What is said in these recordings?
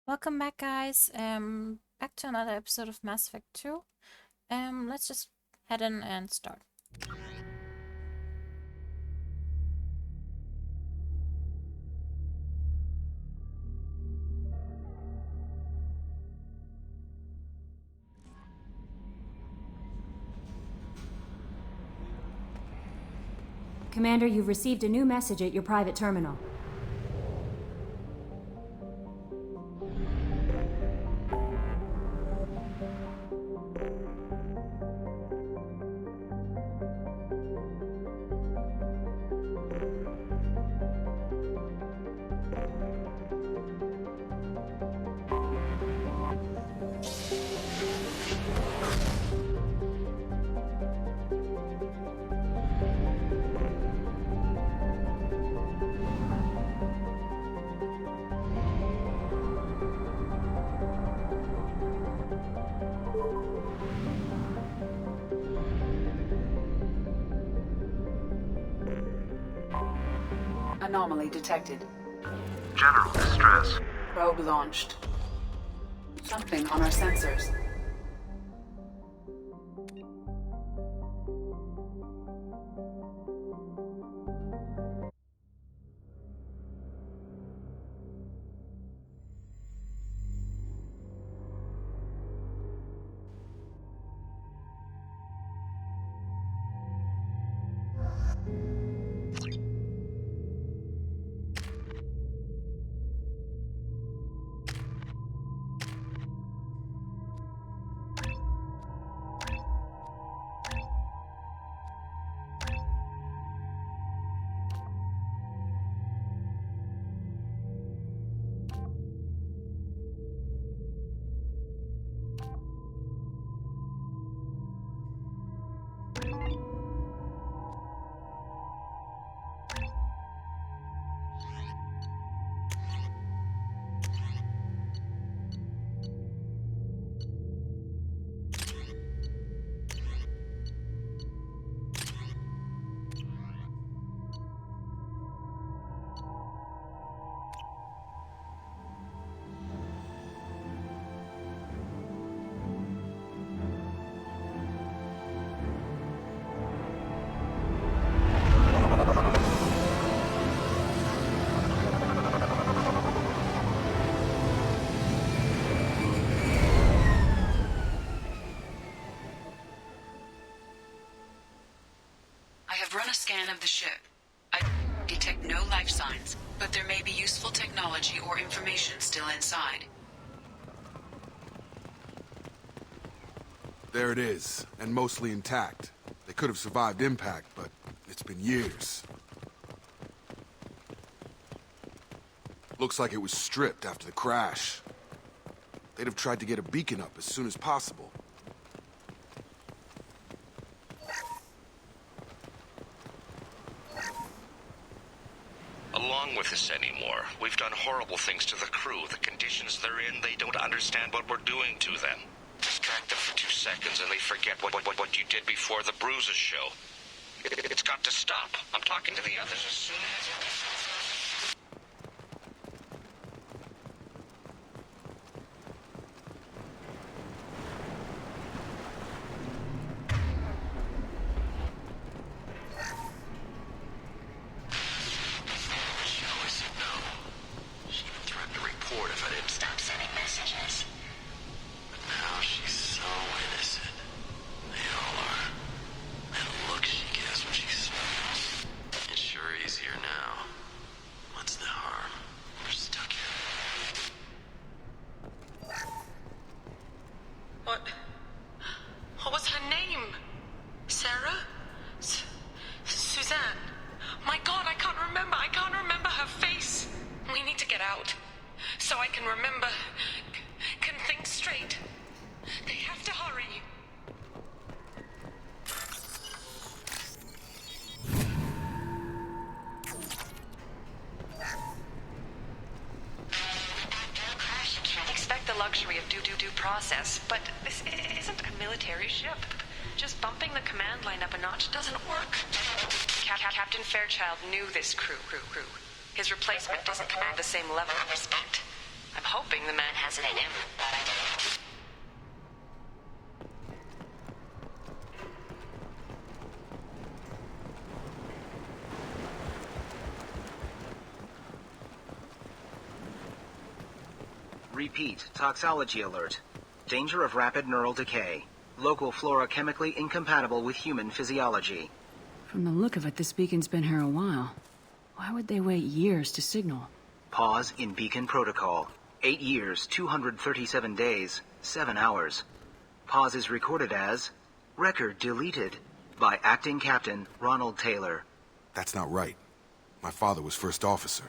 Welcome back, guys. Back to another episode of Mass Effect 2. Let's just head in and start. Commander, you've received a new message at your private terminal. Anomaly detected. General distress. Probe launched. Something on our sensors. Scan of the ship. I detect no life signs, but there may be useful technology or information still inside. There it is, and mostly intact. They could have survived impact, but it's been years. Looks like it was stripped after the crash. They'd have tried to get a beacon up as soon as possible. Along with this anymore. We've done horrible things to the crew. The conditions they're in, they don't understand what we're doing to them. Distract them for 2 seconds and they forget what you did before the bruises show. It's got to stop. I'm talking to the others as soon as... luxury of due process, but this isn't a military ship. Just bumping the command line up a notch doesn't work. Captain Fairchild knew this crew. His replacement doesn't command the same level of respect. I'm hoping the man has it in him. Repeat, toxology alert. Danger of rapid neural decay. Local flora chemically incompatible with human physiology. From the look of it, this beacon's been here a while. Why would they wait years to signal? Pause in beacon protocol. 8 years, 237 days, 7 hours. Pause is recorded as... Record deleted by Acting Captain Ronald Taylor. That's not right. My father was first officer.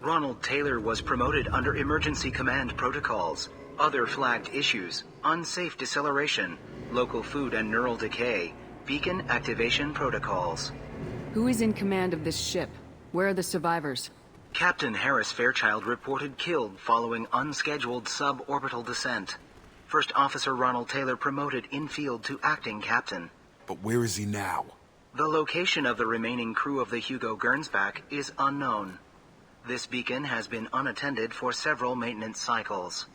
Ronald Taylor was promoted under emergency command protocols. Other flagged issues: unsafe deceleration, local food and neural decay, beacon activation protocols. Who is in command of this ship? Where are the survivors? Captain Harris Fairchild reported killed following unscheduled suborbital descent. First Officer Ronald Taylor promoted in-field to acting captain. But where is he now? The location of the remaining crew of the Hugo Gernsback is unknown. This beacon has been unattended for several maintenance cycles.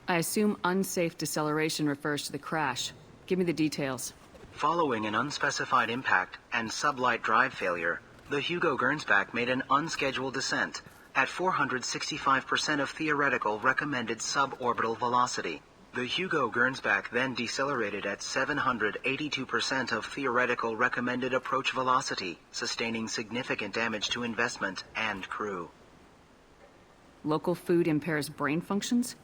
I assume unsafe deceleration refers to the crash. Give me the details. Following an unspecified impact and sublight drive failure, the Hugo Gernsback made an unscheduled descent at 465% of theoretical recommended suborbital velocity. The Hugo Gernsback then decelerated at 782% of theoretical recommended approach velocity, sustaining significant damage to investment and crew. Local food impairs brain functions?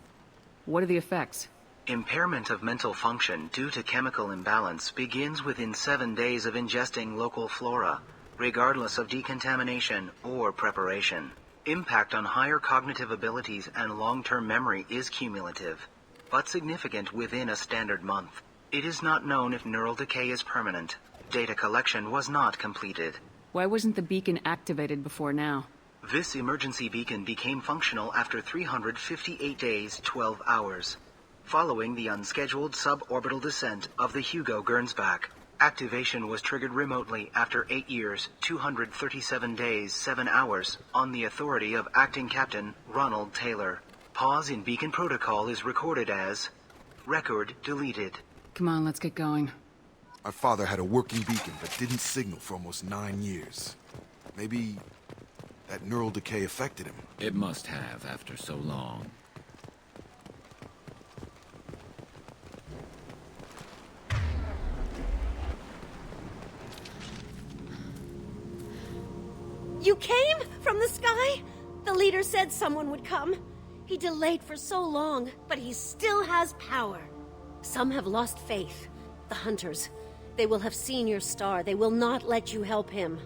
What are the effects? Impairment of mental function due to chemical imbalance begins within 7 days of ingesting local flora, regardless of decontamination or preparation. Impact on higher cognitive abilities and long-term memory is cumulative, but significant within a standard month. It is not known if neural decay is permanent. Data collection was not completed. Why wasn't the beacon activated before now? This emergency beacon became functional after 358 days, 12 hours, following the unscheduled suborbital descent of the Hugo Gernsback. Activation was triggered remotely after 8 years, 237 days, 7 hours, on the authority of Acting Captain Ronald Taylor. Pause in beacon protocol is recorded as... Record deleted. Come on, let's get going. My father had a working beacon but didn't signal for almost 9 years. Maybe that neural decay affected him. It must have after so long. You came from the sky? The leader said someone would come. He delayed for so long, but he still has power. Some have lost faith. The hunters. They will have seen your star. They will not let you help him.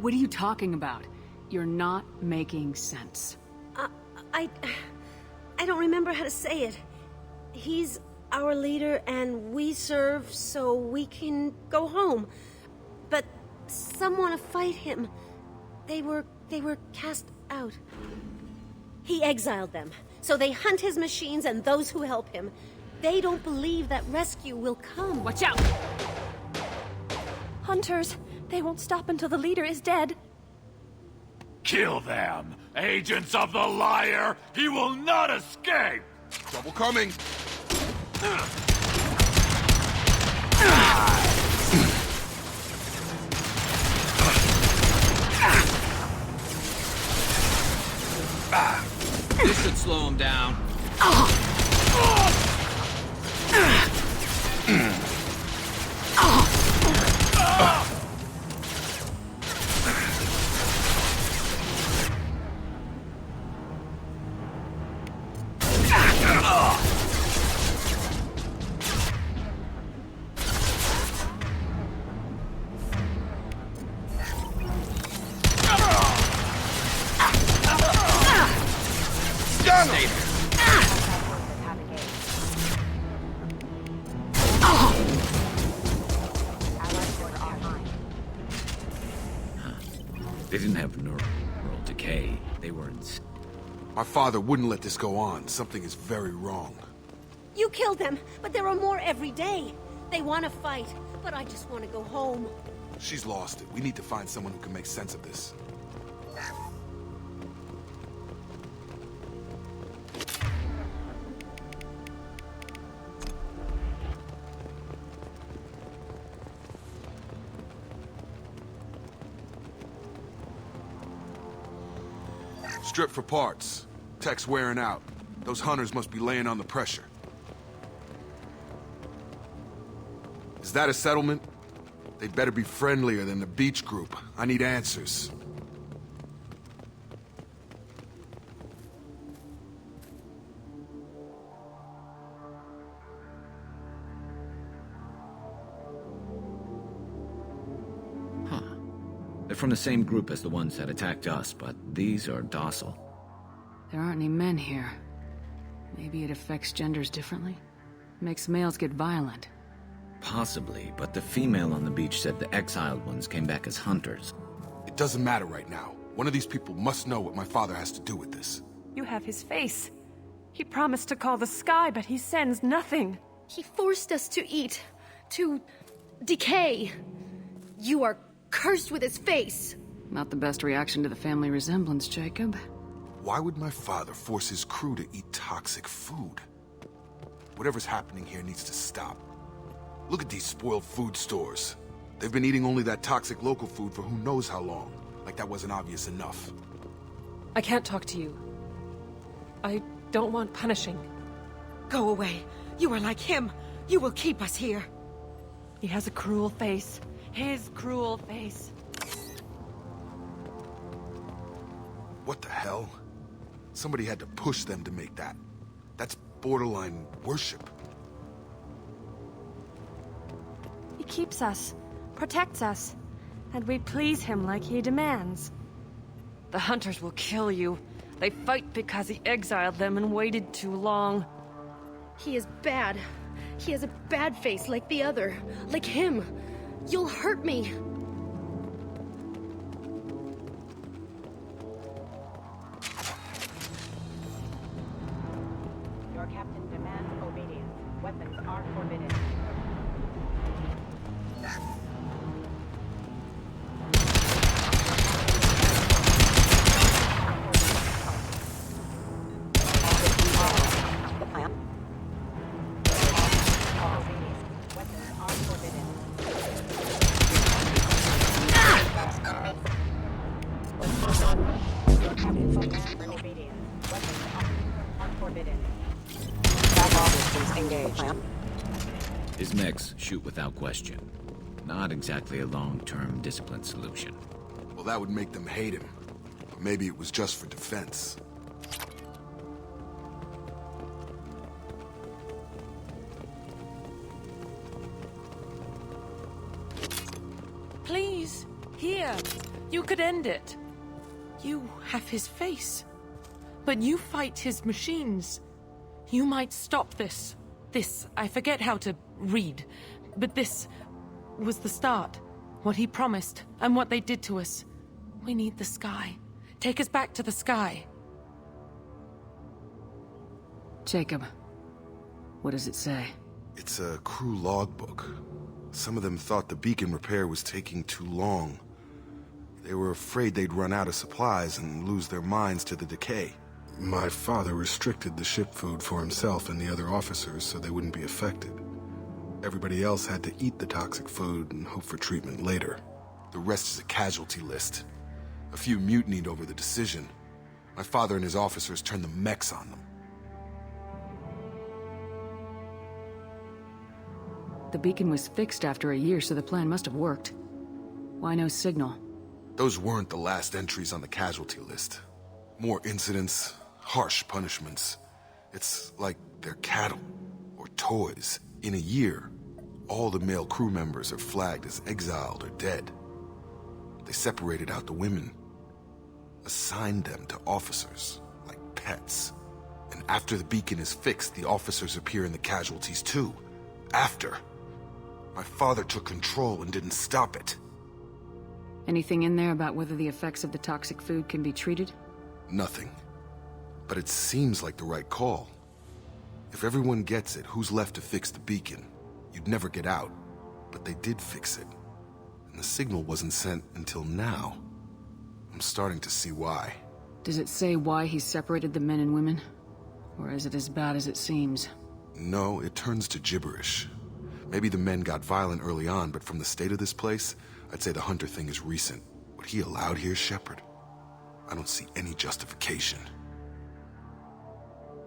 What are you talking about? You're not making sense. I don't remember how to say it. He's our leader and we serve so we can go home. But some want to fight him. They were cast out. He exiled them, so they hunt his machines and those who help him. They don't believe that rescue will come. Watch out! Hunters, they won't stop until the leader is dead. Kill them! Agents of the liar! He will not escape! Trouble coming! This should slow him down. They didn't have neural decay. They were in... My father wouldn't let this go on. Something is very wrong. You killed them, but there are more every day. They want to fight, but I just want to go home. She's lost it. We need to find someone who can make sense of this. Strip for parts. Tech's wearing out. Those hunters must be laying on the pressure. Is that a settlement? They'd better be friendlier than the beach group. I need answers. They're from the same group as the ones that attacked us, but these are docile. There aren't any men here. Maybe it affects genders differently? Makes males get violent. Possibly, but the female on the beach said the exiled ones came back as hunters. It doesn't matter right now. One of these people must know what my father has to do with this. You have his face. He promised to call the sky, but he sends nothing. He forced us to eat, to decay. You are cursed with his face. Not the best reaction to the family resemblance, Jacob. Why would my father force his crew to eat toxic food? Whatever's happening here needs to stop. Look at these spoiled food stores. They've been eating only that toxic local food for who knows how long. Like that wasn't obvious enough. I can't talk to you. I don't want punishing. Go away. You are like him. You will keep us here. He has a cruel face. His cruel face. What the hell? Somebody had to push them to make that. That's borderline worship. He keeps us, protects us, and we please him like he demands. The hunters will kill you. They fight because he exiled them and waited too long. He is bad. He has a bad face like the other. Like him. You'll hurt me. Your captain demands obedience. Weapons are forbidden. His mechs shoot without question. Not exactly a long-term discipline solution. Well, that would make them hate him. But maybe it was just for defense. Please, here. You could end it. You have his face. But you fight his machines. You might stop this. This, I forget how to read. But this was the start. What he promised, and what they did to us. We need the sky. Take us back to the sky. Jacob, what does it say? It's a crew logbook. Some of them thought the beacon repair was taking too long. They were afraid they'd run out of supplies and lose their minds to the decay. My father restricted the ship food for himself and the other officers so they wouldn't be affected. Everybody else had to eat the toxic food and hope for treatment later. The rest is a casualty list. A few mutinied over the decision. My father and his officers turned the mechs on them. The beacon was fixed after a year, so the plan must have worked. Why no signal? Those weren't the last entries on the casualty list. More incidents, harsh punishments. It's like they're cattle, or toys. In a year, all the male crew members are flagged as exiled or dead. They separated out the women, assigned them to officers, like pets. And after the beacon is fixed, the officers appear in the casualties too. After. My father took control and didn't stop it. Anything in there about whether the effects of the toxic food can be treated? Nothing. But it seems like the right call. If everyone gets it, who's left to fix the beacon? You'd never get out. But they did fix it. And the signal wasn't sent until now. I'm starting to see why. Does it say why he separated the men and women? Or is it as bad as it seems? No, it turns to gibberish. Maybe the men got violent early on, but from the state of this place, I'd say the hunter thing is recent. What he allowed here, Shepard. I don't see any justification.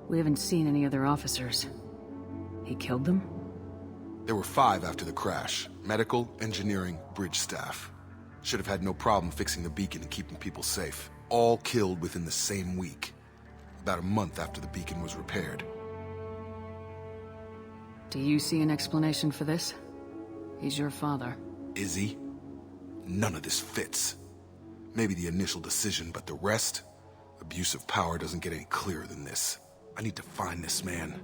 We haven't seen any other officers. He killed them? There were 5 after the crash. Medical, engineering, bridge staff. Should have had no problem fixing the beacon and keeping people safe. All killed within the same week. About a month after the beacon was repaired. Do you see an explanation for this? He's your father. Is he? None of this fits. Maybe the initial decision, but the rest? Abuse of power doesn't get any clearer than this. I need to find this man.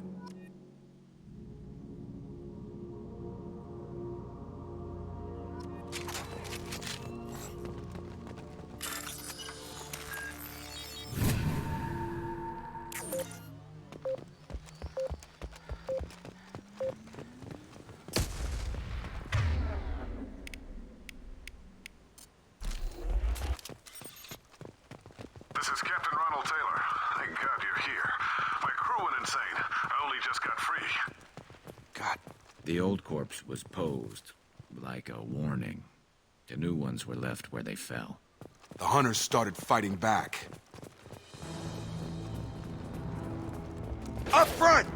This is Captain Ronald Taylor. Thank God you're here. My crew went insane. I only just got free. God. The old corpse was posed like a warning. The new ones were left where they fell. The hunters started fighting back. Up front!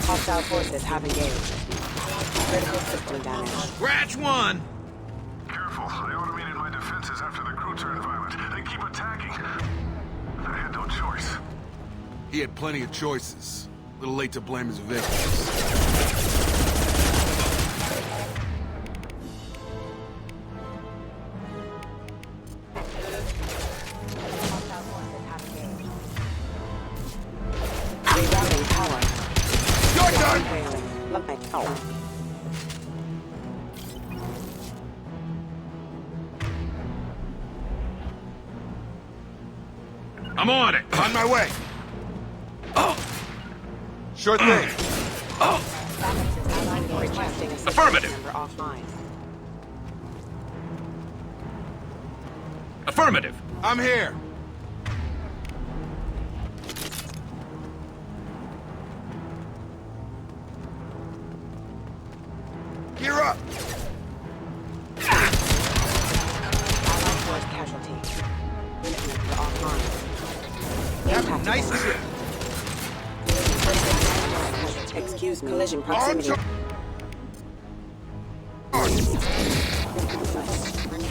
Hostile forces have engaged. Critical system damage. Scratch one! Careful. I automated my defenses after the crew turned violent. They keep attacking. I had no choice. He had plenty of choices. A little late to blame his victims. Rerouting power. You're done! Failing. Look like power. I'm on it! On my way! Sure thing. Requesting a Affirmative. member offline. Affirmative! I'm here. Gear up! Allied force casualty. Unit member offline. Have a Impact nice event. trip. Excuse me. Collision proximity.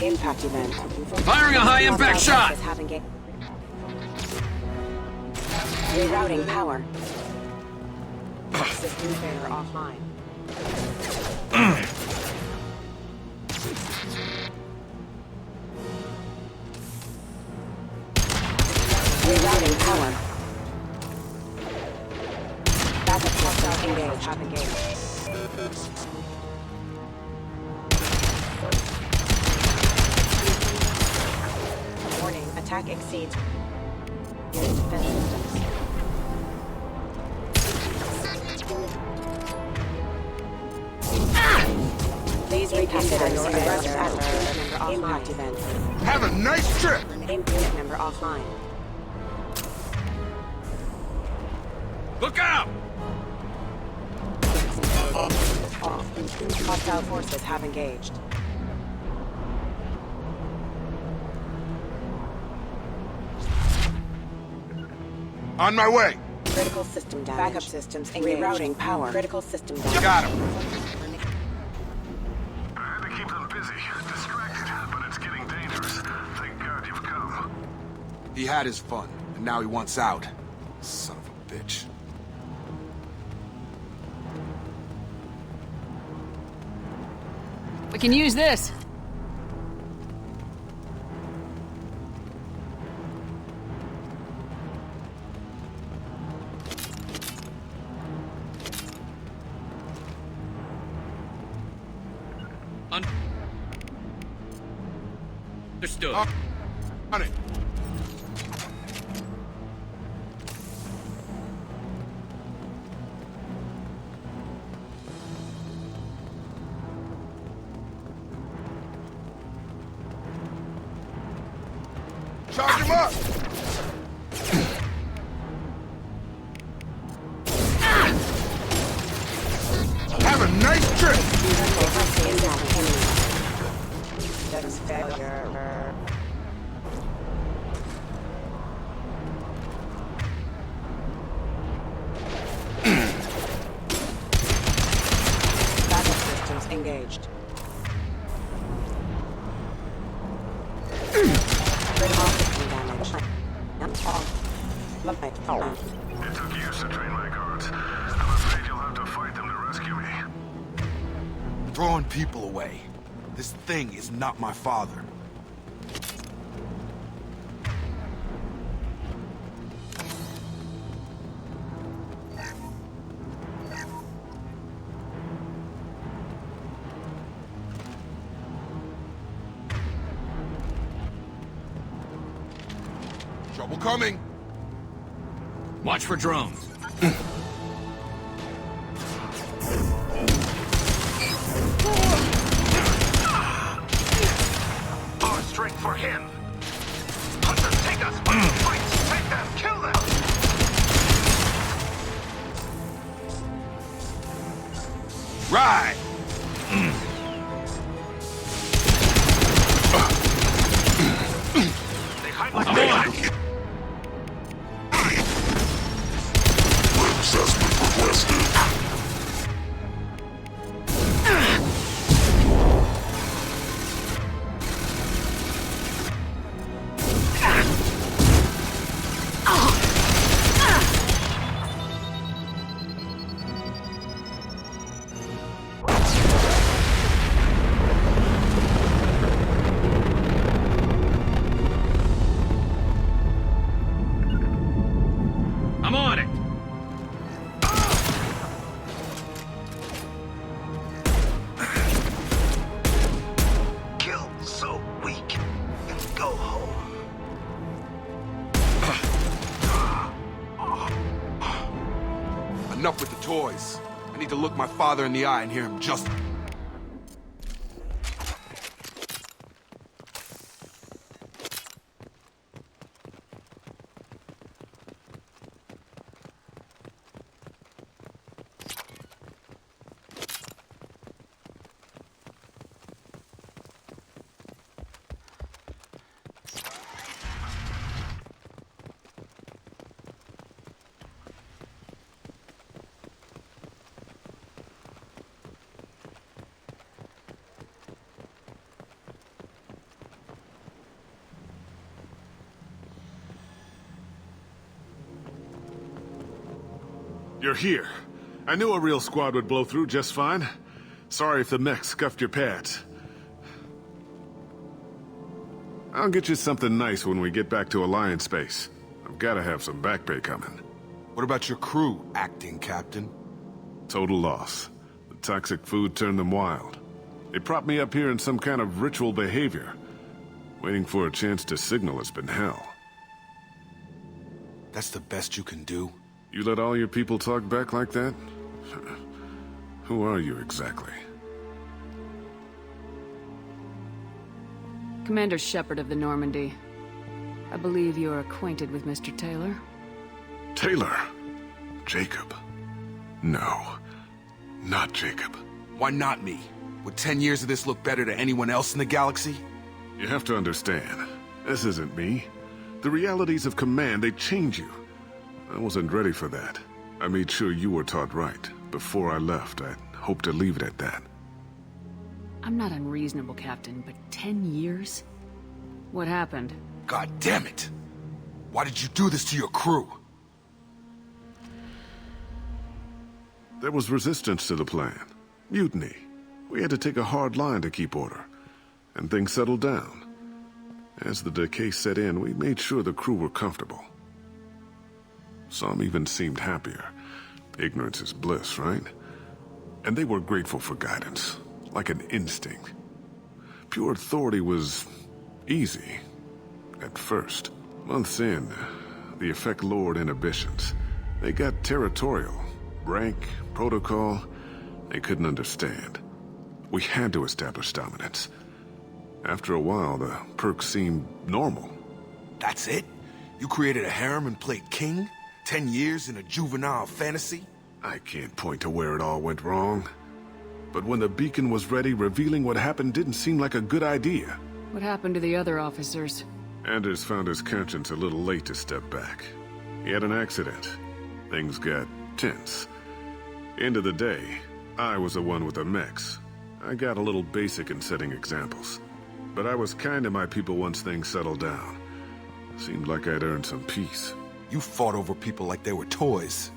Impact event. Firing a high-impact shot! Rerouting power. System failure offline. Rerouting power. Backup hostile engaged. Have engaged. Warning, attack exceeds. Defense systems. Please reconsider your arrest attitude. Impact event. Have a nice trip! Unit member offline. Look out! Hostile forces have engaged. On my way! Critical system damage. Backup systems engaged. Rerouting power. Critical system damage. Got him! I had to keep them busy, distracted, but it's getting dangerous. Thank God you've come. He had his fun, and now he wants out. Son of a bitch. We can use this. Understood. On it. Charge him up! Have a nice trip! Systems failure. Battle systems engaged. Optical damage. It took years to train my guards. I'm afraid you'll have to fight them to rescue me. Throwing people away. This thing is not my father. Trouble coming. Watch for drones. Our strength for him. Hunters, take us. Fight. Take them. Kill them. Right. They hide like maniacs. Assessment requested. I'm on it. Kill so we can go home. Enough with the toys. I need to look my father in the eye and hear him just... You're here. I knew a real squad would blow through just fine. Sorry if the mech scuffed your pads. I'll get you something nice when we get back to Alliance space. I've gotta have some back pay coming. What about your crew, acting captain? Total loss. The toxic food turned them wild. They propped me up here in some kind of ritual behavior. Waiting for a chance to signal has been hell. That's the best you can do? You let all your people talk back like that? Who are you exactly? Commander Shepard of the Normandy. I believe you're acquainted with Mr. Taylor. Taylor? Jacob? No. Not Jacob. Why not me? Would 10 years of this look better to anyone else in the galaxy? You have to understand, this isn't me. The realities of command, they change you. I wasn't ready for that. I made sure you were taught right. Before I left, I hoped to leave it at that. I'm not unreasonable, Captain, but 10 years? What happened? God damn it! Why did you do this to your crew? There was resistance to the plan. Mutiny. We had to take a hard line to keep order. And things settled down. As the decay set in, we made sure the crew were comfortable. Some even seemed happier. Ignorance is bliss, right? And they were grateful for guidance, like an instinct. Pure authority was easy, at first. Months in, the effect lowered inhibitions. They got territorial. Rank, protocol, they couldn't understand. We had to establish dominance. After a while, the perks seemed normal. That's it? You created a harem and played king? 10 years in a juvenile fantasy? I can't point to where it all went wrong. But when the beacon was ready, revealing what happened didn't seem like a good idea. What happened to the other officers? Anders found his conscience a little late to step back. He had an accident. Things got tense. End of the day, I was the one with the mechs. I got a little basic in setting examples. But I was kind to my people once things settled down. Seemed like I'd earned some peace. You fought over people like they were toys.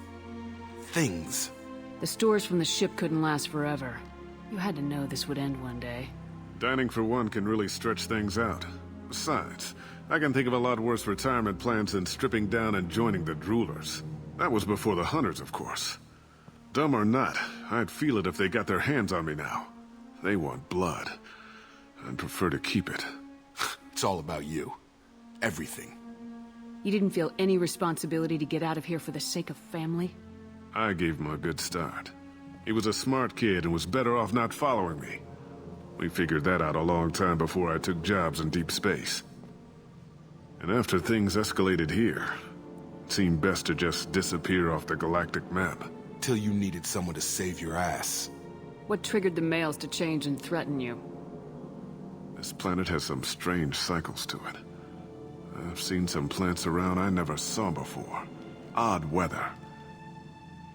Things. The stores from the ship couldn't last forever. You had to know this would end one day. Dining for one can really stretch things out. Besides, I can think of a lot worse retirement plans than stripping down and joining the droolers. That was before the hunters, of course. Dumb or not, I'd feel it if they got their hands on me now. They want blood. I'd prefer to keep it. It's all about you. Everything. You didn't feel any responsibility to get out of here for the sake of family? I gave him a good start. He was a smart kid and was better off not following me. We figured that out a long time before I took jobs in deep space. And after things escalated here, it seemed best to just disappear off the galactic map. Till you needed someone to save your ass. What triggered the males to change and threaten you? This planet has some strange cycles to it. I've seen some plants around I never saw before. Odd weather.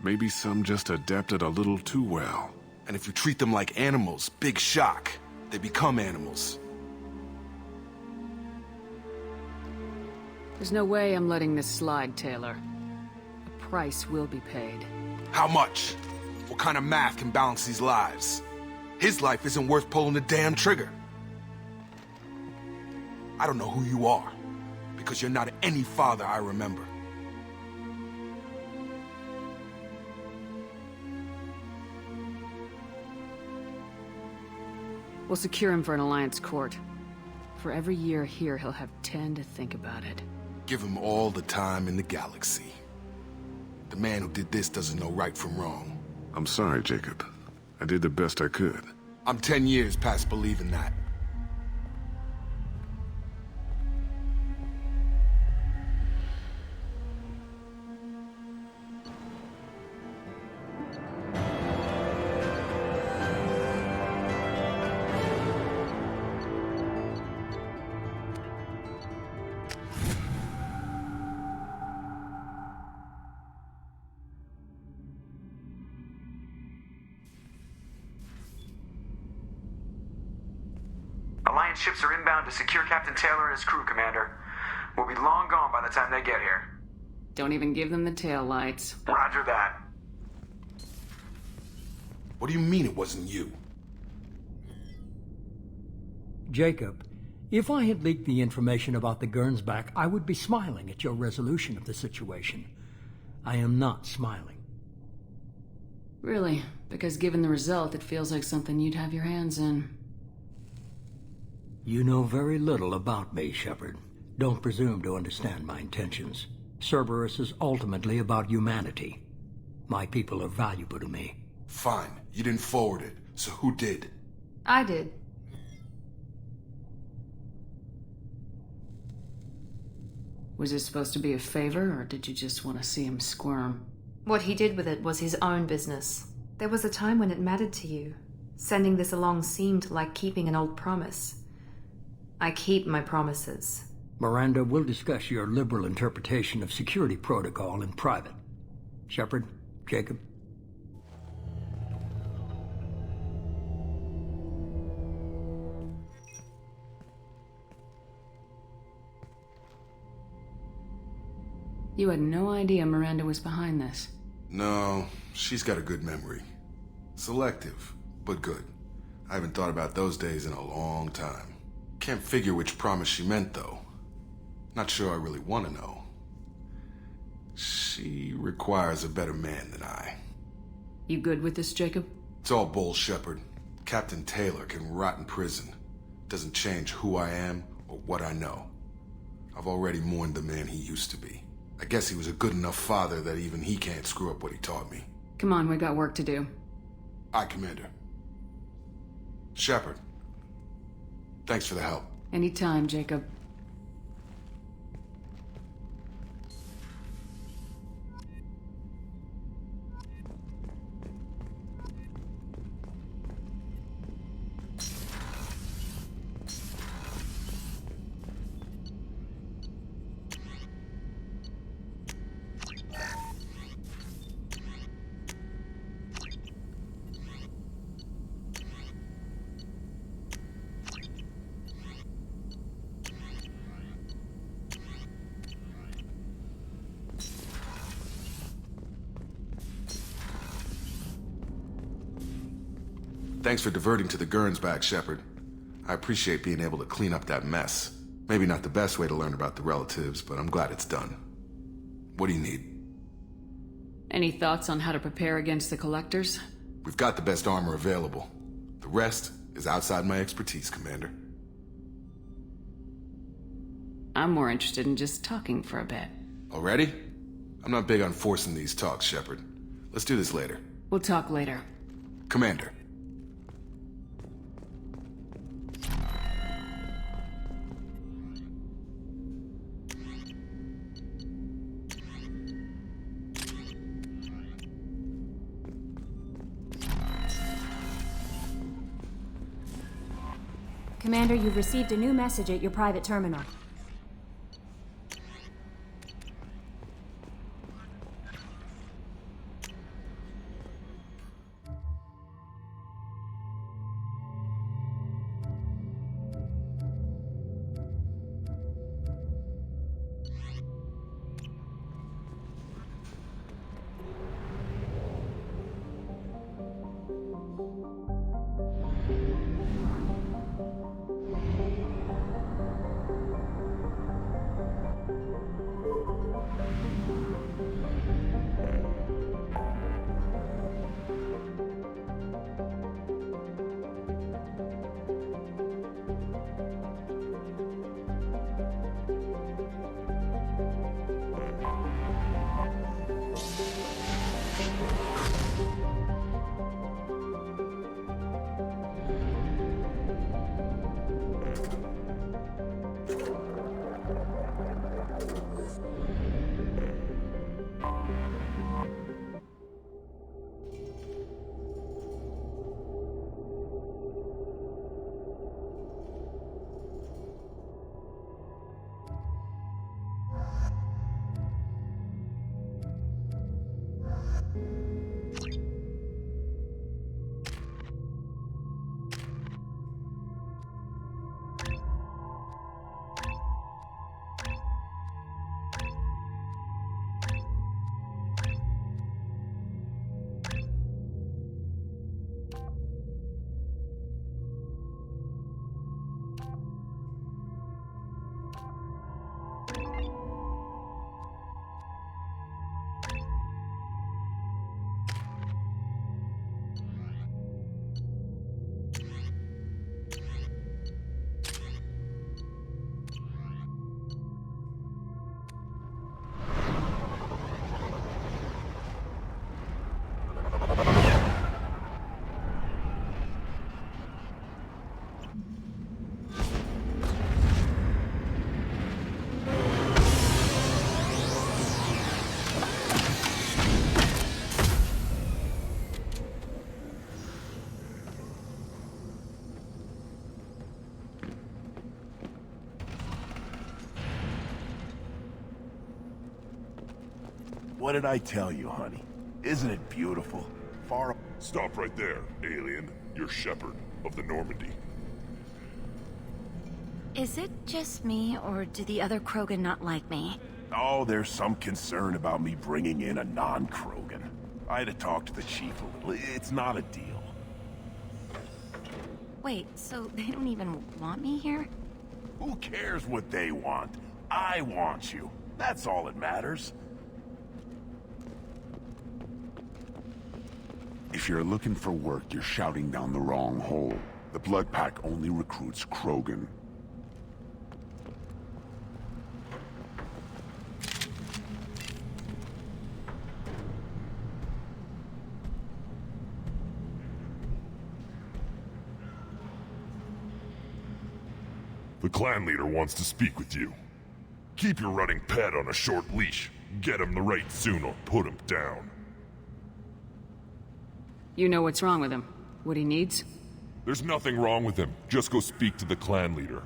Maybe some just adapted a little too well. And if you treat them like animals, big shock. They become animals. There's no way I'm letting this slide, Taylor. A price will be paid. How much? What kind of math can balance these lives? His life isn't worth pulling the damn trigger. I don't know who you are, because you're not any father I remember. We'll secure him for an Alliance court. For every year here, he'll have 10 to think about it. Give him all the time in the galaxy. The man who did this doesn't know right from wrong. I'm sorry, Jacob. I did the best I could. I'm 10 years past believing that. Alliance ships are inbound to secure Captain Taylor and his crew, Commander. We'll be long gone by the time they get here. Don't even give them the tail lights. Roger that. What do you mean it wasn't you? Jacob, if I had leaked the information about the Gernsback, I would be smiling at your resolution of the situation. I am not smiling. Really? Because given the result, it feels like something you'd have your hands in. You know very little about me, Shepard. Don't presume to understand my intentions. Cerberus is ultimately about humanity. My people are valuable to me. Fine. You didn't forward it. So who did? I did. Was it supposed to be a favor, or did you just want to see him squirm? What he did with it was his own business. There was a time when it mattered to you. Sending this along seemed like keeping an old promise. I keep my promises. Miranda, we'll discuss your liberal interpretation of security protocol in private. Shepard, Jacob. You had no idea Miranda was behind this. No, she's got a good memory. Selective, but good. I haven't thought about those days in a long time. Can't figure which promise she meant, though. Not sure I really want to know. She requires a better man than I. You good with this, Jacob? It's all bull, Shepard. Captain Taylor can rot in prison. Doesn't change who I am or what I know. I've already mourned the man he used to be. I guess he was a good enough father that even he can't screw up what he taught me. Come on, we got work to do. Aye, Commander. Shepard. Thanks for the help. Anytime, Jacob. Thanks for diverting to the Gernsback, Shepard. I appreciate being able to clean up that mess. Maybe not the best way to learn about the relatives, but I'm glad it's done. What do you need? Any thoughts on how to prepare against the Collectors? We've got the best armor available. The rest is outside my expertise, Commander. I'm more interested in just talking for a bit. Already? I'm not big on forcing these talks, Shepard. Let's do this later. We'll talk later. Commander. Commander, you've received a new message at your private terminal. What did I tell you, honey? Isn't it beautiful? Far... Stop right there, alien. You're Shepard of the Normandy. Is it just me, or do the other Krogan not like me? Oh, there's some concern about me bringing in a non-Krogan. I had to talk to the chief a little. It's not a deal. Wait, so they don't even want me here? Who cares what they want? I want you. That's all that matters. If you're looking for work, you're shouting down the wrong hole. The Blood Pack only recruits Krogan. The clan leader wants to speak with you. Keep your running pet on a short leash. Get him the right soon or put him down. You know what's wrong with him? What he needs? There's nothing wrong with him. Just go speak to the clan leader.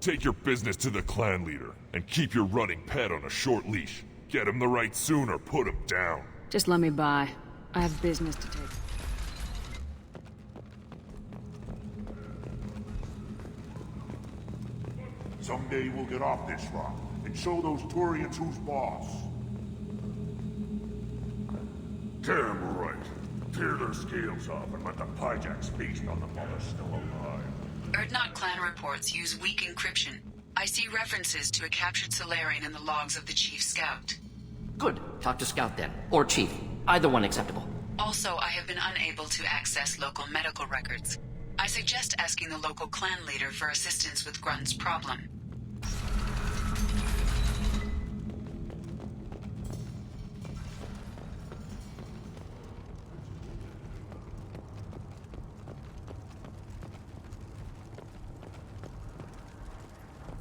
Take your business to the clan leader, and keep your running pet on a short leash. Get him the right soon or put him down. Just let me by. I have business to take. Someday we'll get off this rock and show those Turians who's boss. tear their scales off and let the Pyjaks feast on them while they're still alive. Erdnot clan reports use weak encryption. I see references to a captured Solarian in the logs of the Chief Scout. Good. Talk to Scout then. Or Chief. Either one acceptable. Also, I have been unable to access local medical records. I suggest asking the local clan leader for assistance with Grunt's problem.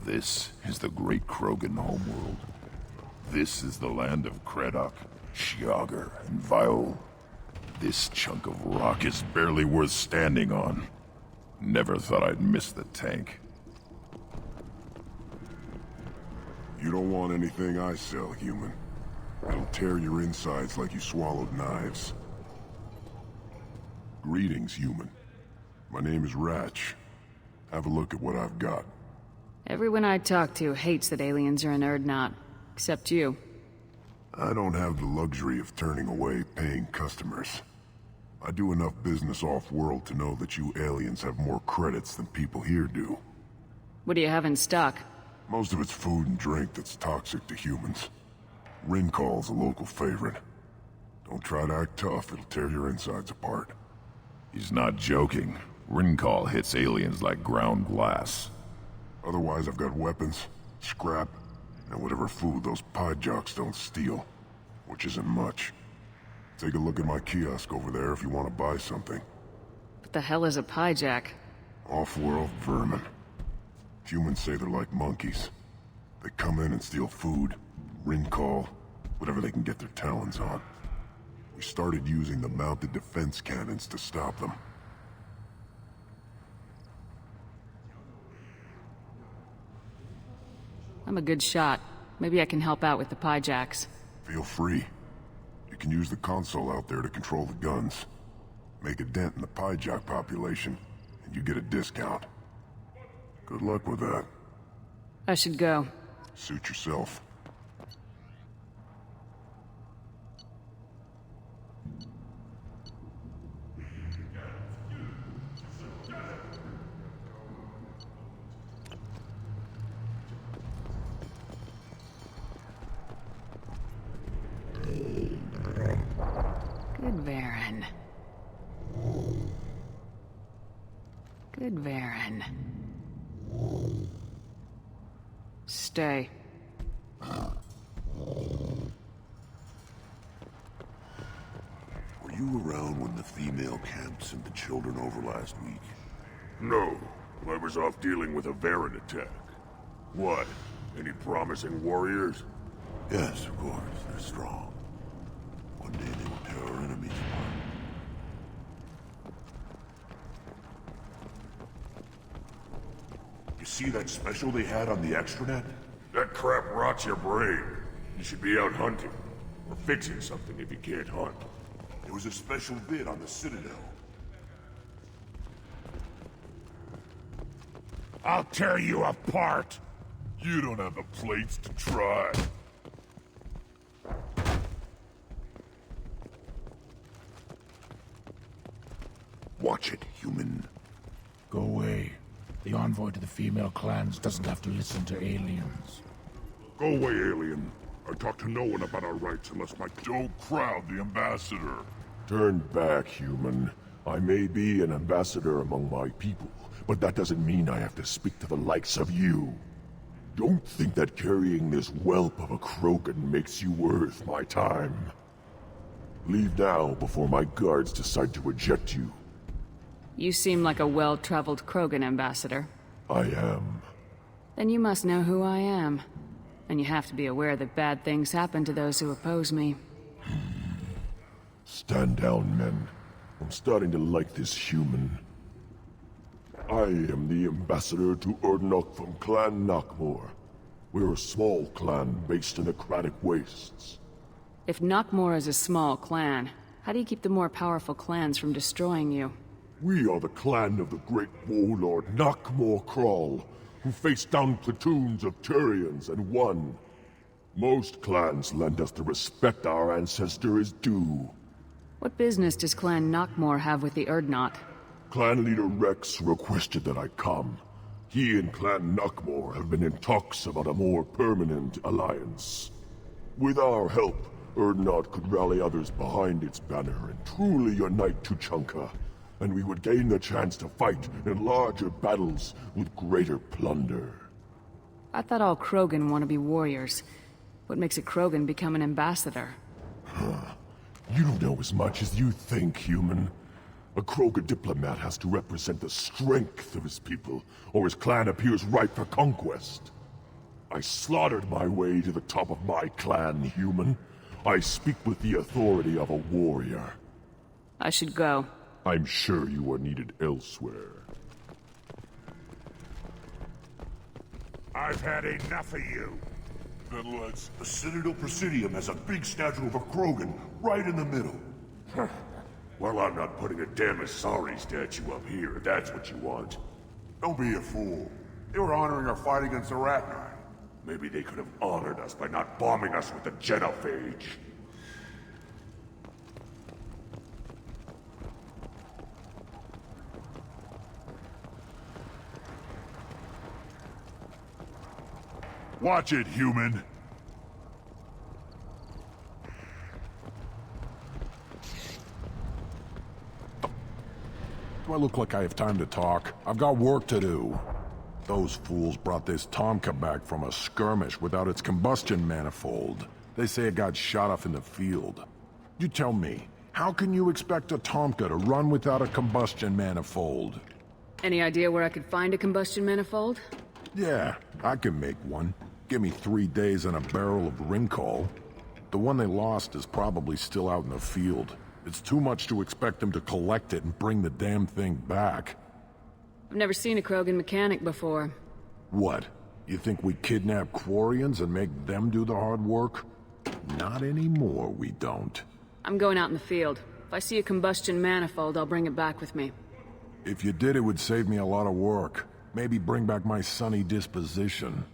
This is the great Krogan homeworld. This is the land of Kredok, Shiagar, and Viol. This chunk of rock is barely worth standing on. Never thought I'd miss the tank. You don't want anything I sell, human. It'll tear your insides like you swallowed knives. Greetings, human. My name is Wrex. Have a look at what I've got. Everyone I talk to hates that aliens are in Erdnot. Except you. I don't have the luxury of turning away paying customers. I do enough business off-world to know that you aliens have more credits than people here do. What do you have in stock? Most of it's food and drink that's toxic to humans. Rincall's a local favorite. Don't try to act tough, it'll tear your insides apart. He's not joking. Rincall hits aliens like ground glass. Otherwise, I've got weapons, scrap, and whatever food those Pyjaks don't steal. Which isn't much. Take a look at my kiosk over there if you want to buy something. What the hell is a Pyjak? Off-world vermin. Humans say they're like monkeys. They come in and steal food, Rincall, whatever they can get their talons on. We started using the mounted defense cannons to stop them. I'm a good shot. Maybe I can help out with the Pyjaks. Feel free. You can use the console out there to control the guns. Make a dent in the Pyjak population, and you get a discount. Good luck with that. I should go. Suit yourself. Good Varen. Good Varen. Stay. Were you around when the female camp sent the children over last week? No. I was off dealing with a Varen attack. What? Any promising warriors? Yes, of course. They're strong. One day they will tear our enemies apart. You see that special they had on the extranet? That crap rots your brain. You should be out hunting. Or fixing something if you can't hunt. There was a special bid on the Citadel. I'll tear you apart! You don't have the plates to try. Watch it, human. Go away. The envoy to the female clans doesn't have to listen to aliens. Go away, alien. I talk to no one about our rights unless my... Don't crowd the ambassador. Turn back, human. I may be an ambassador among my people, but that doesn't mean I have to speak to the likes of you. Don't think that carrying this whelp of a Krogan makes you worth my time. Leave now before my guards decide to eject you. You seem like a well-traveled Krogan ambassador. I am. Then you must know who I am. And you have to be aware that bad things happen to those who oppose me. Stand down, men. I'm starting to like this human. I am the ambassador to Erdnot from Clan Knockmore. We're a small clan based in the Aquatic Wastes. If Knockmore is a small clan, how do you keep the more powerful clans from destroying you? We are the clan of the great warlord Knockmore Crawl, who faced down platoons of Turians and won. Most clans lend us the respect our ancestor is due. What business does Clan Knockmore have with the Urdnot? Clan leader Wrex requested that I come. He and Clan Knockmore have been in talks about a more permanent alliance. With our help, Urdnot could rally others behind its banner and truly unite Tuchanka, and we would gain the chance to fight in larger battles with greater plunder. I thought all Krogan want to be warriors. What makes a Krogan become an ambassador? You don't know as much as you think, human. A Krogan diplomat has to represent the strength of his people, or his clan appears ripe for conquest. I slaughtered my way to the top of my clan, human. I speak with the authority of a warrior. I should go. I'm sure you are needed elsewhere. I've had enough of you. Then let's... The Citadel Presidium has a big statue of a Krogan right in the middle. Well, I'm not putting a damn Asari statue up here, if that's what you want. Don't be a fool. They were honoring our fight against the Arachni. Maybe they could have honored us by not bombing us with the genophage. Watch it, human. Do I look like I have time to talk? I've got work to do. Those fools brought this Tomka back from a skirmish without its combustion manifold. They say it got shot off in the field. You tell me, how can you expect a Tomka to run without a combustion manifold? Any idea where I could find a combustion manifold? Yeah, I can make one. Give me 3 days and a barrel of Rincol. The one they lost is probably still out in the field. It's too much to expect them to collect it and bring the damn thing back. I've never seen a Krogan mechanic before. What? You think we kidnap Quarians and make them do the hard work? Not anymore, we don't. I'm going out in the field. If I see a combustion manifold, I'll bring it back with me. If you did, it would save me a lot of work. Maybe bring back my sunny disposition.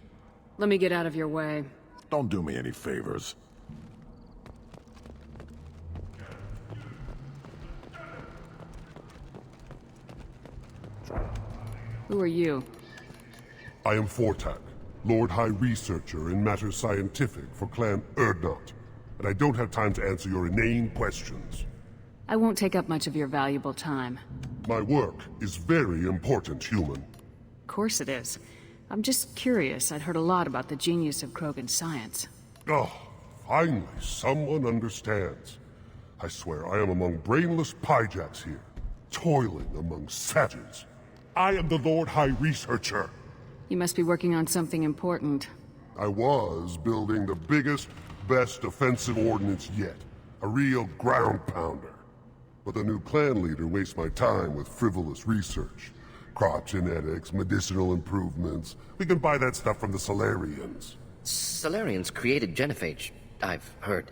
Let me get out of your way. Don't do me any favors. Who are you? I am Fortak, Lord High Researcher in matters scientific for Clan Urdnot, and I don't have time to answer your inane questions. I won't take up much of your valuable time. My work is very important, human. Of course it is. I'm just curious. I'd heard a lot about the genius of Krogan science. Oh, finally, someone understands. I swear I am among brainless pyjacks here, toiling among savages. I am the Lord High Researcher. You must be working on something important. I was building the biggest, best offensive ordnance yet. A real ground pounder. But the new clan leader wastes my time with frivolous research. Crop genetics, medicinal improvements. We can buy that stuff from the Solarians. Solarians created genophage, I've heard.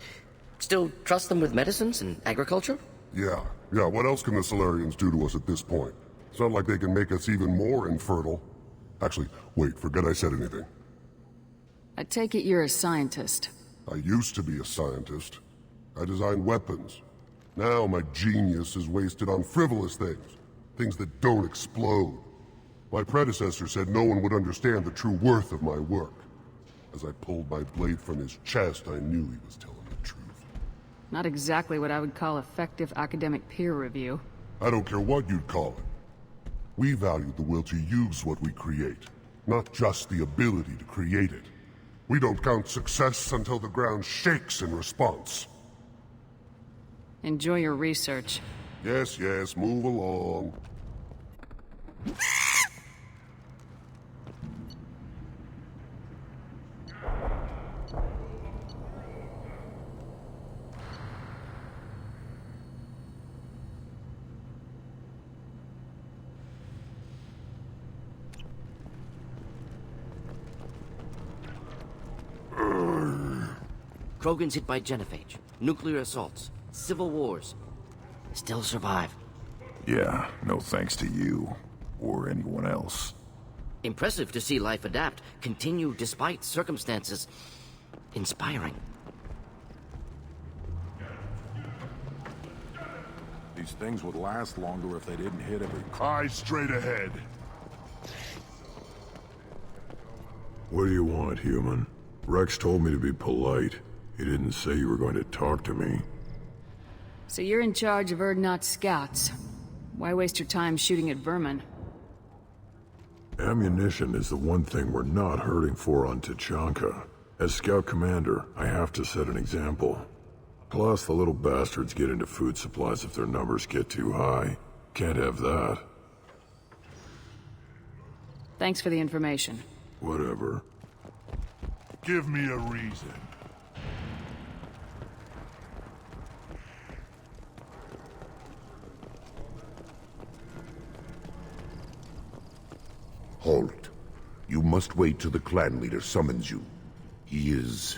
Still trust them with medicines and agriculture? Yeah. What else can the Solarians do to us at this point? It's not like they can make us even more infertile. Actually, wait, forget I said anything. I take it you're a scientist. I used to be a scientist. I designed weapons. Now my genius is wasted on frivolous things. Things that don't explode. My predecessor said no one would understand the true worth of my work. As I pulled my blade from his chest, I knew he was telling the truth. Not exactly what I would call effective academic peer review. I don't care what you'd call it. We value the will to use what we create, not just the ability to create it. We don't count success until the ground shakes in response. Enjoy your research. Yes, move along. Krogans hit by genophage, nuclear assaults, civil wars. Still survive. Yeah, no thanks to you. Or anyone else. Impressive to see life adapt, continue despite circumstances. Inspiring. these things would last longer if they didn't hit every... Eyes straight ahead. What do you want, human? Wrex told me to be polite. He didn't say you were going to talk to me. So you're in charge of Urdnot's scouts. Why waste your time shooting at vermin? Ammunition is the one thing we're not hurting for on Tuchanka. As scout commander, I have to set an example. Plus, the little bastards get into food supplies if their numbers get too high. Can't have that. Thanks for the information. Whatever. Give me a reason. Halt. You must wait till the clan leader summons you. He is...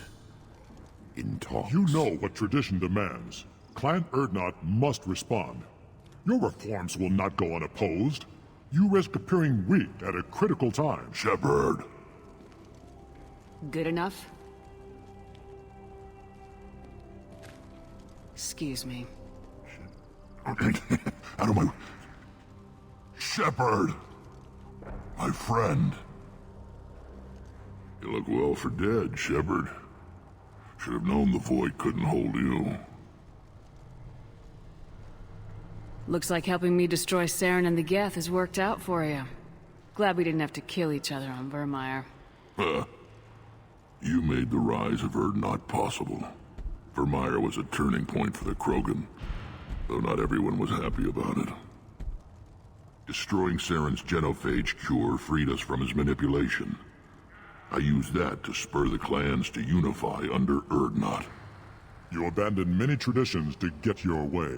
in talks. You know what tradition demands. Clan Urdnot must respond. Your reforms will not go unopposed. You risk appearing weak at a critical time. Shepard. Good enough? Excuse me. Out of my... Shepard! My friend. You look well for dead, Shepard. Should have known the void couldn't hold you. Looks like helping me destroy Saren and the Geth has worked out for you. Glad we didn't have to kill each other on Vermeer. You made the rise of Urdnot possible. Vermeer was a turning point for the Krogan, though not everyone was happy about it. Destroying Saren's genophage cure freed us from his manipulation. I used that to spur the clans to unify under Urdnot. You abandoned many traditions to get your way.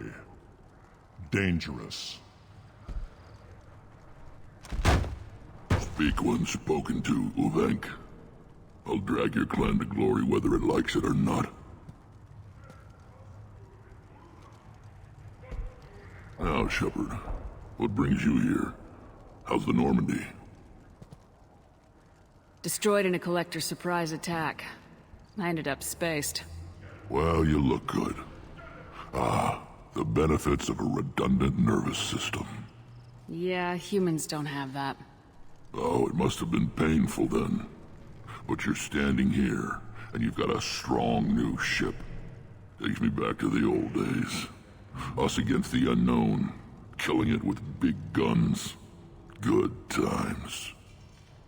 Dangerous. Speak when spoken to, Uvenk. I'll drag your clan to glory whether it likes it or not. Now, Shepard, what brings you here? How's the Normandy? Destroyed in a collector surprise attack. I ended up spaced. Well, you look good. The benefits of a redundant nervous system. Yeah, humans don't have that. Oh, it must have been painful then. But you're standing here, and you've got a strong new ship. Takes me back to the old days. Us against the unknown, killing it with big guns. Good times.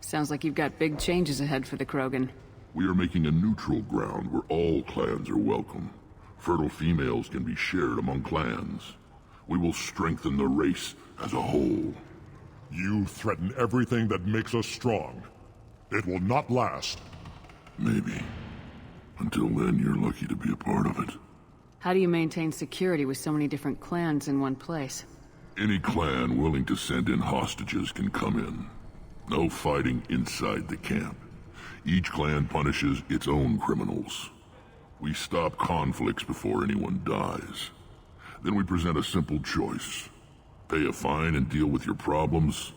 Sounds like you've got big changes ahead for the Krogan. We are making a neutral ground where all clans are welcome. Fertile females can be shared among clans. We will strengthen the race as a whole. You threaten everything that makes us strong. It will not last. Maybe. Until then, you're lucky to be a part of it. How do you maintain security with so many different clans in one place? Any clan willing to send in hostages can come in. No fighting inside the camp. Each clan punishes its own criminals. We stop conflicts before anyone dies. Then we present a simple choice. Pay a fine and deal with your problems,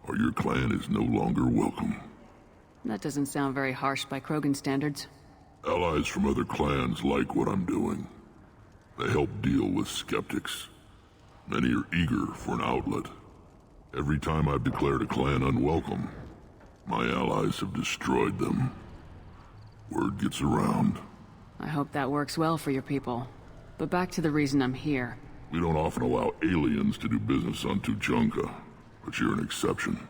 or your clan is no longer welcome. That doesn't sound very harsh by Krogan standards. Allies from other clans like what I'm doing. They help deal with skeptics. Many are eager for an outlet. Every time I've declared a clan unwelcome, my allies have destroyed them. Word gets around. I hope that works well for your people. But back to the reason I'm here. We don't often allow aliens to do business on Tuchanka, but you're an exception.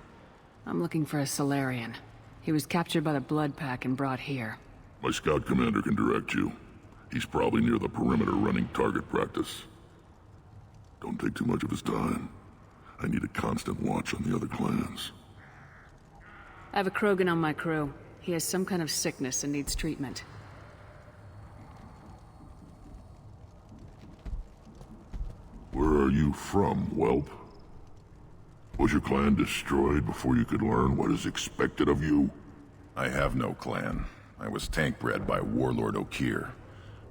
I'm looking for a Solarian. He was captured by the Blood Pack and brought here. My scout commander can direct you. He's probably near the perimeter running target practice. Don't take too much of his time. I need a constant watch on the other clans. I have a Krogan on my crew. He has some kind of sickness and needs treatment. Where are you from, whelp? Was your clan destroyed before you could learn what is expected of you? I have no clan. I was tank-bred by Warlord Okir.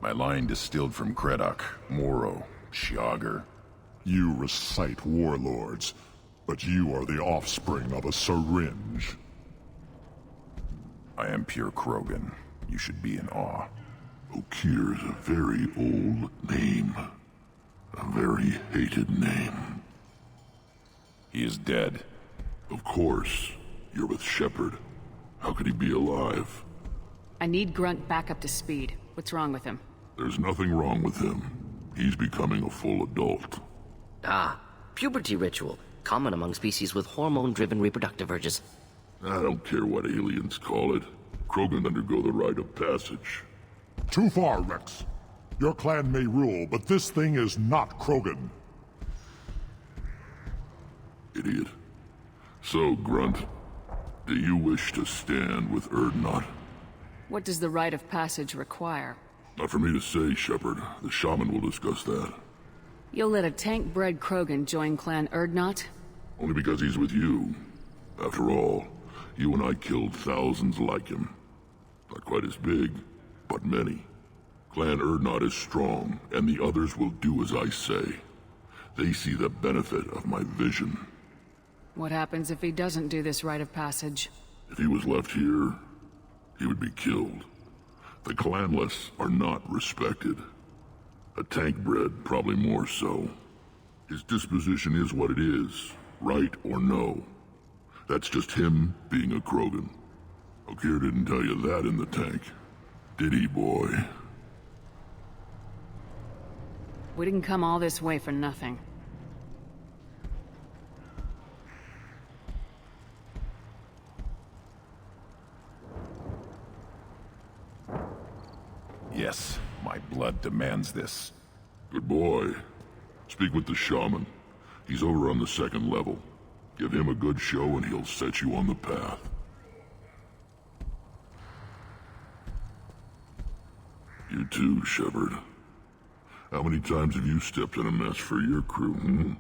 My line distilled from Creddock, Moro, Shiagar. You recite warlords, but you are the offspring of a syringe. I am pure Krogan. You should be in awe. Okir is a very old name. A very hated name. He is dead. Of course. You're with Shepard. How could he be alive? I need Grunt back up to speed. What's wrong with him? There's nothing wrong with him. He's becoming a full adult. Ah, puberty ritual. Common among species with hormone-driven reproductive urges. I don't care what aliens call it. Krogan undergo the rite of passage. Too far, Wrex. Your clan may rule, but this thing is not Krogan. Idiot. So, Grunt, do you wish to stand with Urdnot? What does the rite of passage require? Not for me to say, Shepard. The shaman will discuss that. You'll let a tank-bred Krogan join Clan Urdnot? Only because he's with you. After all, you and I killed thousands like him. Not quite as big, but many. Clan Urdnot is strong, and the others will do as I say. They see the benefit of my vision. What happens if he doesn't do this rite of passage? If he was left here, he would be killed. The clanless are not respected. A tank-bred, probably more so. His disposition is what it is, right or no. That's just him being a Krogan. Okir didn't tell you that in the tank. Did he, boy? We didn't come all this way for nothing. Yes, my blood demands this. Good boy. Speak with the shaman. He's over on the second level. Give him a good show and he'll set you on the path. You too, Shepard. How many times have you stepped in a mess for your crew, hmm?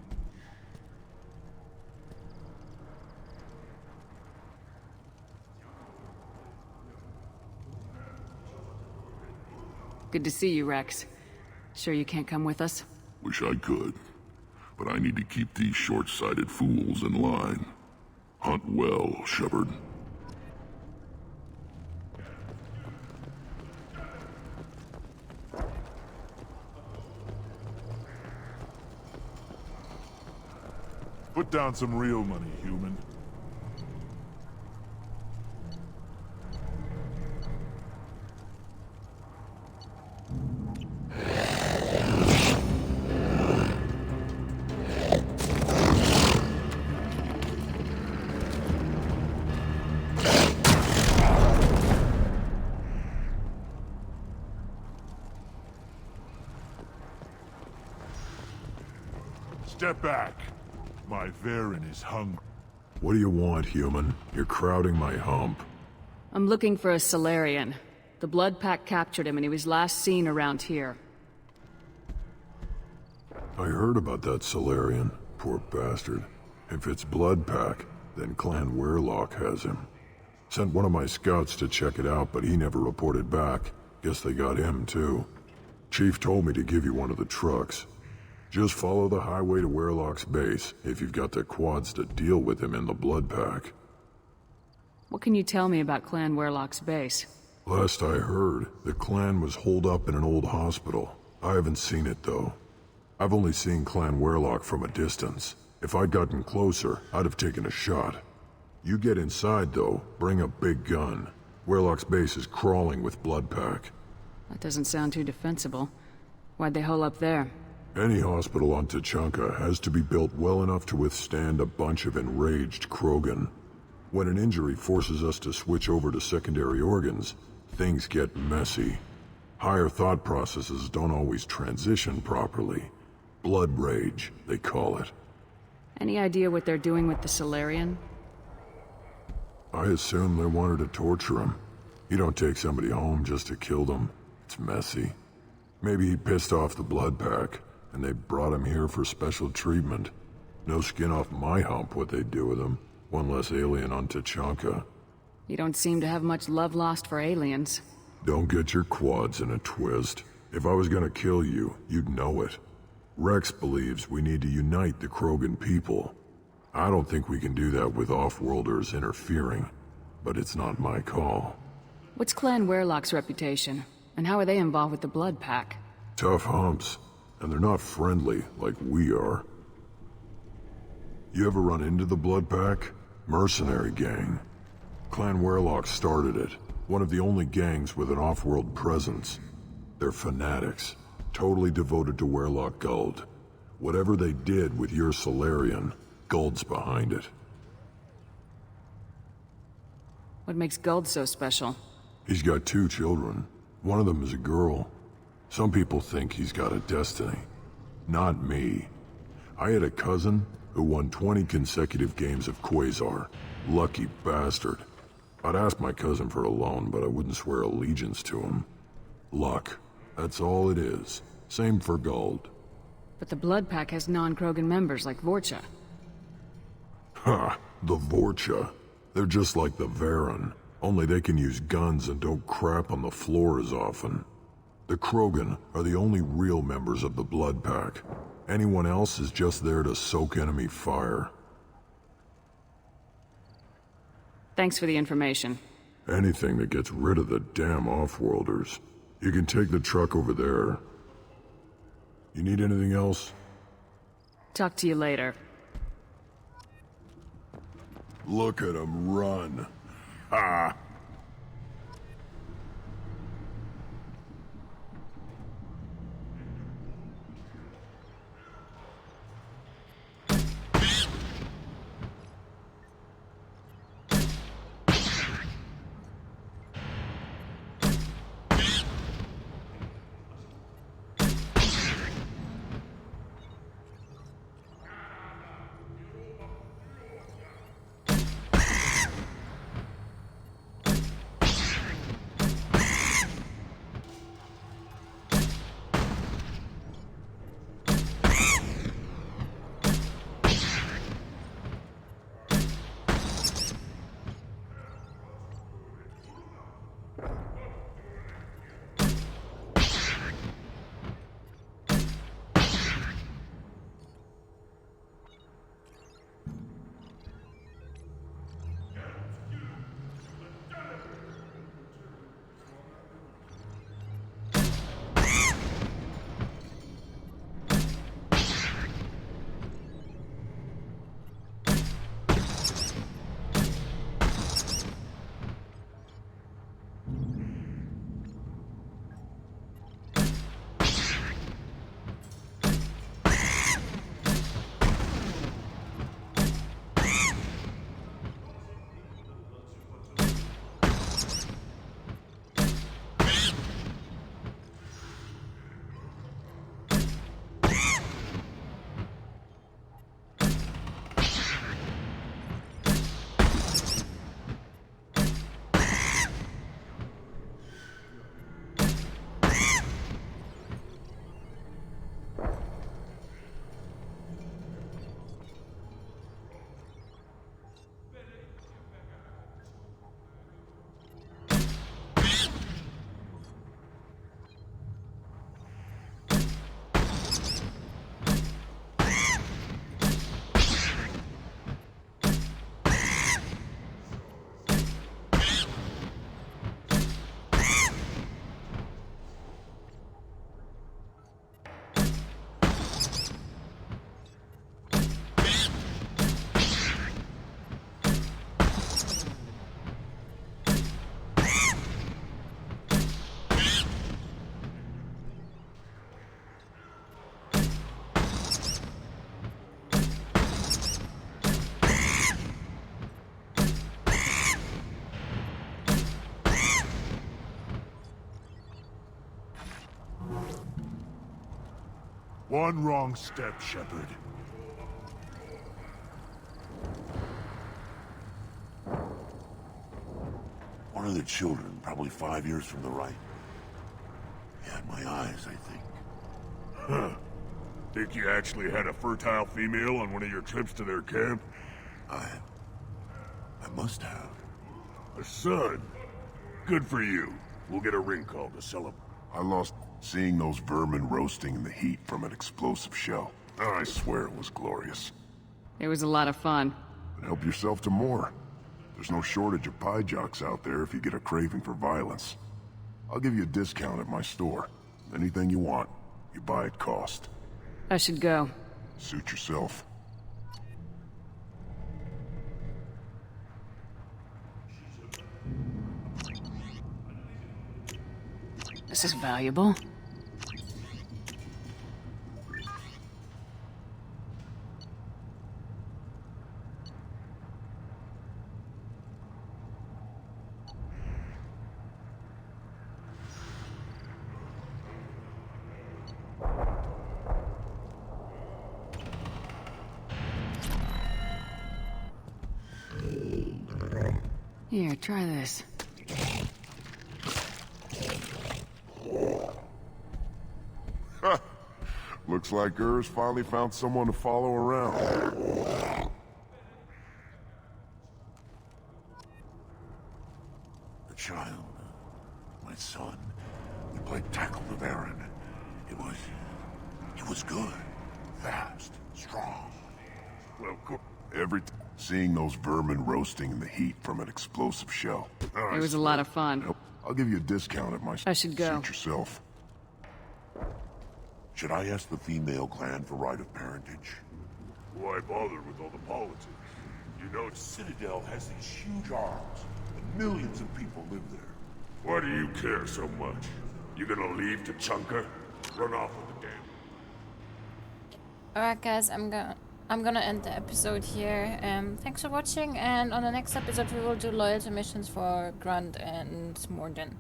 Good to see you, Wrex. Sure you can't come with us? Wish I could. But I need to keep these short-sighted fools in line. Hunt well, Shepard. Put down some real money, human. Step back. My Varen is hungry. What do you want, human? You're crowding my hump. I'm looking for a Solarian. The Blood Pack captured him and he was last seen around here. I heard about that Solarian. Poor bastard. If it's Blood Pack, then Clan Weirlock has him. Sent one of my scouts to check it out, but he never reported back. Guess they got him, too. Chief told me to give you one of the trucks. Just follow the highway to Weirlock's base, if you've got the quads to deal with him in the Blood Pack. What can you tell me about Clan Weirlock's base? Last I heard, the clan was holed up in an old hospital. I haven't seen it, though. I've only seen Clan Weirlock from a distance. If I'd gotten closer, I'd have taken a shot. You get inside, though, bring a big gun. Weirlock's base is crawling with Blood Pack. That doesn't sound too defensible. Why'd they hole up there? Any hospital on Tuchanka has to be built well enough to withstand a bunch of enraged Krogan. When an injury forces us to switch over to secondary organs, things get messy. Higher thought processes don't always transition properly. Blood rage, they call it. Any idea what they're doing with the Solarian? I assume they wanted to torture him. You don't take somebody home just to kill them. It's messy. Maybe he pissed off the Blood Pack, and they brought him here for special treatment. No skin off my hump what they'd do with him. One less alien on Tuchanka. You don't seem to have much love lost for aliens. Don't get your quads in a twist. If I was gonna kill you, you'd know it. Wrex believes we need to unite the Krogan people. I don't think we can do that with off-worlders interfering, but it's not my call. What's Clan Weirlock's reputation? And how are they involved with the Blood Pack? Tough humps. and they're not friendly like we are. You ever run into the Blood Pack? Mercenary gang. Clan Werlock started it, one of the only gangs with an off-world presence. They're fanatics, totally devoted to Werlock Guld. Whatever they did with your Solarian, Guld's behind it. What makes Guld so special? He's got 2 children. One of them is a girl. Some people think he's got a destiny. Not me. I had a cousin who won 20 consecutive games of Quasar. Lucky bastard. I'd ask my cousin for a loan, but I wouldn't swear allegiance to him. Luck. That's all it is. Same for Guld. But the Blood Pack has non-Krogan members like Vorcha. Ha! The Vorcha. They're just like the Varen, only they can use guns and don't crap on the floor as often. The Krogan are the only real members of the Blood Pack. Anyone else is just there to soak enemy fire. Thanks for the information. Anything that gets rid of the damn Offworlders. You can take the truck over there. You need anything else? Talk to you later. Look at him run. Ha! One wrong step, Shepard. One of the children, probably 5 years from the right. He had my eyes, I think. Huh. Think you actually had a fertile female on one of your trips to their camp? I must have. A son. Good for you. We'll get a ring call to celebrate. I lost seeing those vermin roasting in the heat from an explosive shell. I swear it was glorious. It was a lot of fun. But help yourself to more. There's no shortage of pie jocks out there if you get a craving for violence. I'll give you a discount at my store. Anything you want. You buy at cost. I should go. Suit yourself. This is valuable. Here, try this. Looks like Urs finally found someone to follow around. The child, my son, we played tackle with Aaron. It was good, fast, strong. Well, seeing those vermin roasting in the heat from an explosive shell. It was a lot of fun. I'll give you a discount at my... I should go. Suit yourself. Should I ask the female clan for right of parentage? Why bother with all the politics? You know, Citadel has these huge arms, and millions of people live there. Why do you care so much? You gonna leave Tuchanka? Run off with the game. Alright guys, I'm gonna end the episode here. Thanks for watching, and on the next episode we will do loyalty missions for Grunt and Mordin.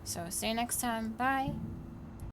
So see you next time. Bye!